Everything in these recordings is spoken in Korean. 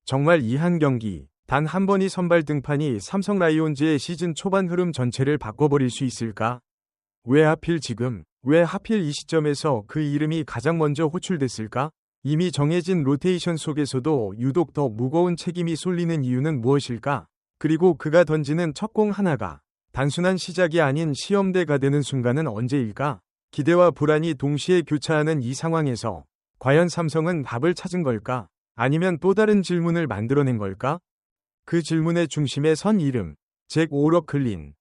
정말 이 한 경기, 단 한 번의 선발 등판이 삼성 라이온즈의 시즌 초반 흐름 전체를 바꿔버릴 수 있을까? 왜 하필 지금, 왜 하필 이 시점에서 그 이름이 가장 먼저 호출됐을까? 이미 정해진 로테이션 속에서도 유독 더 무거운 책임이 쏠리는 이유는 무엇일까? 그리고 그가 던지는 첫 공 하나가 단순한 시작이 아닌 시험대가 되는 순간은 언제일까? 기대와 불안이 동시에 교차하는 이 상황에서 과연 삼성은 답을 찾은 걸까? 아니면 또 다른 질문을 만들어낸 걸까? 그 질문의 중심에 선 이름, 잭 오러클린.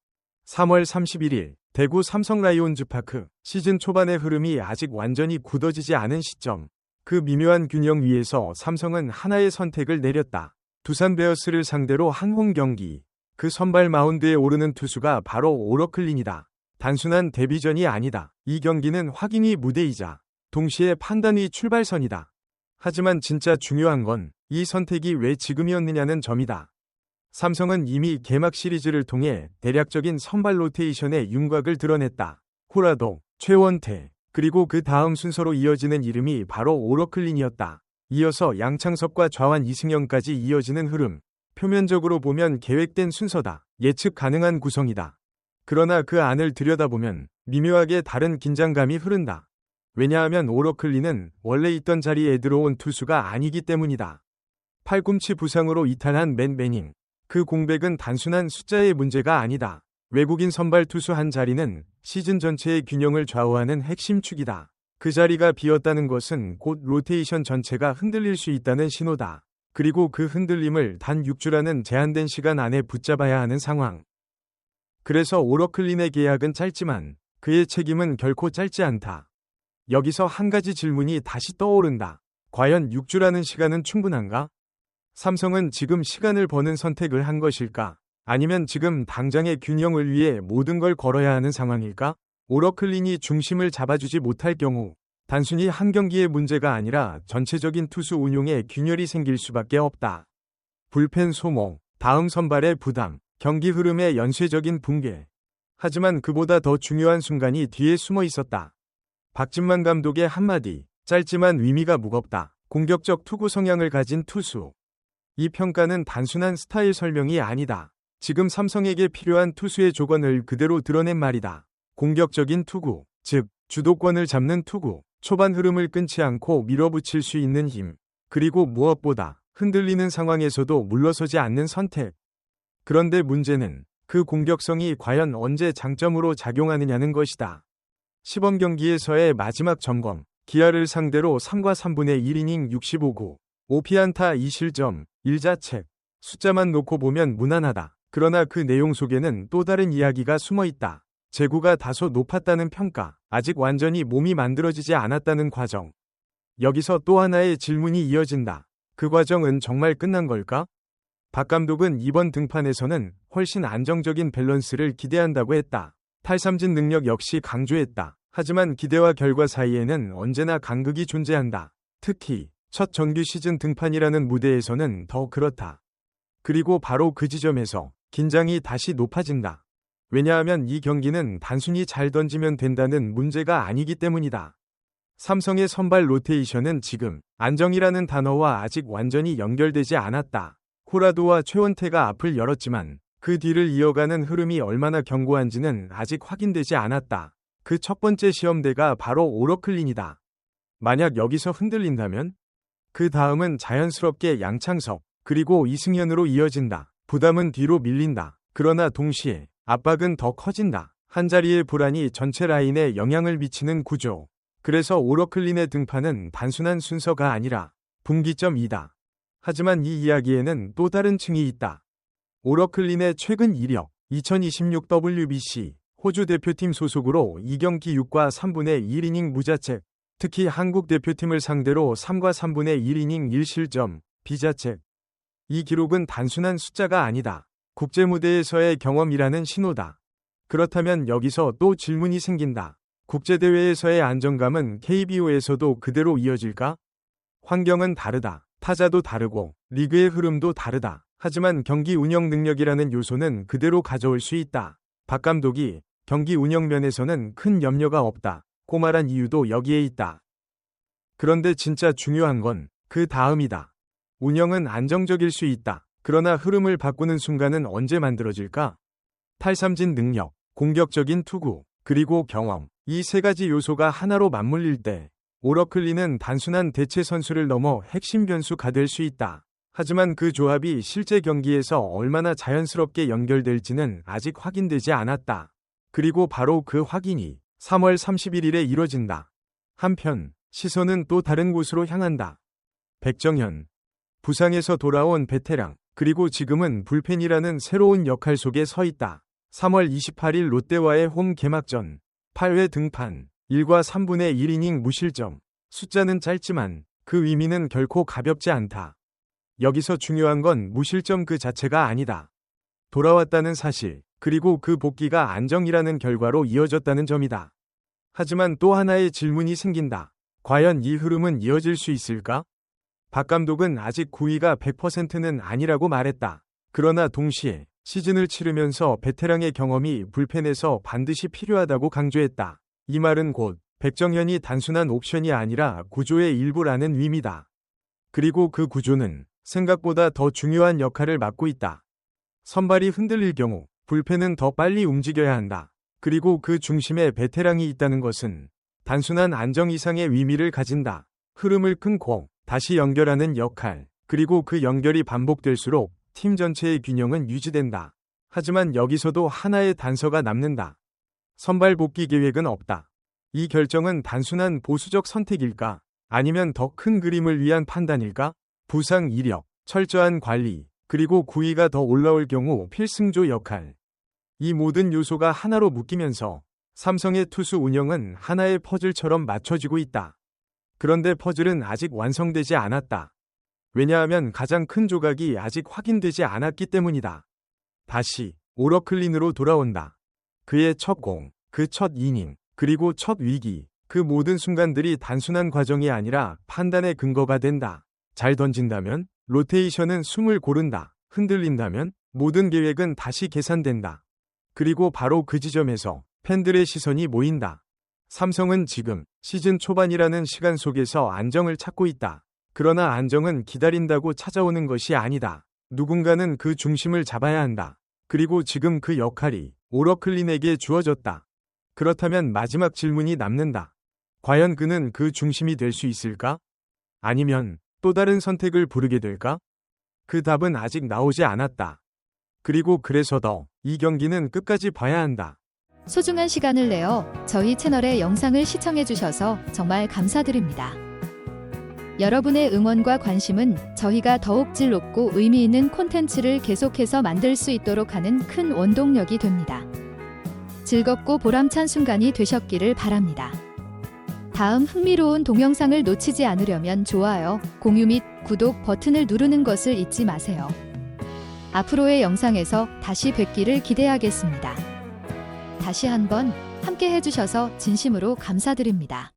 3월 31일, 대구 삼성 라이온즈 파크. 시즌 초반의 흐름이 아직 완전히 굳어지지 않은 시점. 그 미묘한 균형 위에서 삼성은 하나의 선택을 내렸다. 두산 베어스를 상대로 한 홈 경기. 그 선발 마운드에 오르는 투수가 바로 오러클린이다. 단순한 데뷔전이 아니다. 이 경기는 확인의 무대이자 동시에 판단의 출발선이다. 하지만 진짜 중요한 건 이 선택이 왜 지금이었느냐는 점이다. 삼성은 이미 개막 시리즈를 통해 대략적인 선발 로테이션의 윤곽을 드러냈다. 호라도, 최원태, 그리고 그 다음 순서로 이어지는 이름이 바로 오러클린이었다. 이어서 양창섭과 좌완 이승영까지 이어지는 흐름. 표면적으로 보면 계획된 순서다. 예측 가능한 구성이다. 그러나 그 안을 들여다보면 미묘하게 다른 긴장감이 흐른다. 왜냐하면 오러클린은 원래 있던 자리에 들어온 투수가 아니기 때문이다. 팔꿈치 부상으로 이탈한 맨 매닝. 그 공백은 단순한 숫자의 문제가 아니다. 외국인 선발 투수 한 자리는 시즌 전체의 균형을 좌우하는 핵심 축이다. 그 자리가 비었다는 것은 곧 로테이션 전체가 흔들릴 수 있다는 신호다. 그리고 그 흔들림을 단 6주라는 제한된 시간 안에 붙잡아야 하는 상황. 그래서 오러클린의 계약은 짧지만 그의 책임은 결코 짧지 않다. 여기서 한 가지 질문이 다시 떠오른다. 과연 6주라는 시간은 충분한가? 삼성은 지금 시간을 버는 선택을 한 것일까? 아니면 지금 당장의 균형을 위해 모든 걸 걸어야 하는 상황일까? 오러클린이 중심을 잡아주지 못할 경우 단순히 한 경기의 문제가 아니라 전체적인 투수 운용에 균열이 생길 수밖에 없다. 불펜 소모, 다음 선발의 부담, 경기 흐름의 연쇄적인 붕괴. 하지만 그보다 더 중요한 순간이 뒤에 숨어 있었다. 박진만 감독의 한마디, 짧지만 의미가 무겁다. 공격적 투구 성향을 가진 투수. 이 평가는 단순한 스타일 설명이 아니다. 지금 삼성에게 필요한 투수의 조건을 그대로 드러낸 말이다. 공격적인 투구, 즉 주도권을 잡는 투구, 초반 흐름을 끊지 않고 밀어붙일 수 있는 힘, 그리고 무엇보다 흔들리는 상황에서도 물러서지 않는 선택. 그런데 문제는 그 공격성이 과연 언제 장점으로 작용하느냐는 것이다. 시범 경기에서의 마지막 점검, 기아를 상대로 3과 3분의 1이닝 65구, 5피안타 2실점, 1자책. 숫자만 놓고 보면 무난하다. 그러나 그 내용 속에는 또 다른 이야기가 숨어 있다. 제구가 다소 높았다는 평가, 아직 완전히 몸이 만들어지지 않았다는 과정. 여기서 또 하나의 질문이 이어진다. 그 과정은 정말 끝난 걸까? 박 감독은 이번 등판에서는 훨씬 안정적인 밸런스를 기대한다고 했다. 탈삼진 능력 역시 강조했다. 하지만 기대와 결과 사이에는 언제나 간극이 존재한다. 특히 첫 정규 시즌 등판이라는 무대에서는 더 그렇다. 그리고 바로 그 지점에서 긴장이 다시 높아진다. 왜냐하면 이 경기는 단순히 잘 던지면 된다는 문제가 아니기 때문이다. 삼성의 선발 로테이션은 지금 안정이라는 단어와 아직 완전히 연결되지 않았다. 호라도와 최원태가 앞을 열었지만 그 뒤를 이어가는 흐름이 얼마나 견고한지는 아직 확인되지 않았다. 그 첫 번째 시험대가 바로 오러클린이다. 만약 여기서 흔들린다면? 그 다음은 자연스럽게 양창섭, 그리고 이승현으로 이어진다. 부담은 뒤로 밀린다. 그러나 동시에 압박은 더 커진다. 한자리의 불안이 전체 라인에 영향을 미치는 구조. 그래서 오러클린의 등판은 단순한 순서가 아니라 분기점이다. 하지만 이 이야기에는 또 다른 층이 있다. 오러클린의 최근 이력, 2026 WBC, 호주 대표팀 소속으로 2경기 6과 3분의 1이닝 무자책, 특히 한국 대표팀을 상대로 3과 3분의 1이닝 1실점, 비자책. 이 기록은 단순한 숫자가 아니다. 국제무대에서의 경험이라는 신호다. 그렇다면 여기서 또 질문이 생긴다. 국제대회에서의 안정감은 KBO에서도 그대로 이어질까? 환경은 다르다. 타자도 다르고 리그의 흐름도 다르다. 하지만 경기 운영 능력이라는 요소는 그대로 가져올 수 있다. 박 감독이 경기 운영 면에서는 큰 염려가 없다 고 말한 이유도 여기에 있다. 그런데 진짜 중요한 건 그 다음이다. 운영은 안정적일 수 있다. 그러나 흐름을 바꾸는 순간은 언제 만들어질까? 탈삼진 능력, 공격적인 투구, 그리고 경험. 이 세 가지 요소가 하나로 맞물릴 때 오러클리는 단순한 대체 선수를 넘어 핵심 변수가 될 수 있다. 하지만 그 조합이 실제 경기에서 얼마나 자연스럽게 연결될지는 아직 확인되지 않았다. 그리고 바로 그 확인이 3월 31일에 이뤄진다. 한편 시선은 또 다른 곳으로 향한다. 백정현. 부상에서 돌아온 베테랑, 그리고 지금은 불펜이라는 새로운 역할 속에 서 있다. 3월 28일 롯데와의 홈 개막전 8회 등판 1과 3분의 1이닝 무실점. 숫자는 짧지만 그 의미는 결코 가볍지 않다. 여기서 중요한 건 무실점 그 자체가 아니다. 돌아왔다는 사실, 그리고 그 복귀가 안정이라는 결과로 이어졌다는 점이다. 하지만 또 하나의 질문이 생긴다. 과연 이 흐름은 이어질 수 있을까? 박 감독은 아직 구위가 100%는 아니라고 말했다. 그러나 동시에 시즌을 치르면서 베테랑의 경험이 불펜에서 반드시 필요하다고 강조했다. 이 말은 곧 백정현이 단순한 옵션이 아니라 구조의 일부라는 의미다. 그리고 그 구조는 생각보다 더 중요한 역할을 맡고 있다. 선발이 흔들릴 경우 불펜은 더 빨리 움직여야 한다. 그리고 그 중심에 베테랑이 있다는 것은 단순한 안정 이상의 의미를 가진다. 흐름을 끊고 다시 연결하는 역할, 그리고 그 연결이 반복될수록 팀 전체의 균형은 유지된다. 하지만 여기서도 하나의 단서가 남는다. 선발 복귀 계획은 없다. 이 결정은 단순한 보수적 선택일까? 아니면 더 큰 그림을 위한 판단일까? 부상 이력, 철저한 관리, 그리고 구위가 더 올라올 경우 필승조 역할. 이 모든 요소가 하나로 묶이면서 삼성의 투수 운영은 하나의 퍼즐처럼 맞춰지고 있다. 그런데 퍼즐은 아직 완성되지 않았다. 왜냐하면 가장 큰 조각이 아직 확인되지 않았기 때문이다. 다시 오러클린으로 돌아온다. 그의 첫 공, 그 첫 이닝, 그리고 첫 위기, 그 모든 순간들이 단순한 과정이 아니라 판단의 근거가 된다. 잘 던진다면 로테이션은 숨을 고른다. 흔들린다면 모든 계획은 다시 계산된다. 그리고 바로 그 지점에서 팬들의 시선이 모인다. 삼성은 지금 시즌 초반이라는 시간 속에서 안정을 찾고 있다. 그러나 안정은 기다린다고 찾아오는 것이 아니다. 누군가는 그 중심을 잡아야 한다. 그리고 지금 그 역할이 오러클린에게 주어졌다. 그렇다면 마지막 질문이 남는다. 과연 그는 그 중심이 될 수 있을까? 아니면 또 다른 선택을 부르게 될까? 그 답은 아직 나오지 않았다. 그리고 그래서 더 이 경기는 끝까지 봐야 한다. 소중한 시간을 내어 저희 채널의 영상을 시청해주셔서 정말 감사드립니다. 여러분의 응원과 관심은 저희가 더욱 질 높고 의미 있는 콘텐츠를 계속해서 만들 수 있도록 하는 큰 원동력이 됩니다. 즐겁고 보람찬 순간이 되셨기를 바랍니다. 다음 흥미로운 동영상을 놓치지 않으려면 좋아요, 공유 및 구독 버튼을 누르는 것을 잊지 마세요. 앞으로의 영상에서 다시 뵙기를 기대하겠습니다. 다시 한번 함께 해주셔서 진심으로 감사드립니다.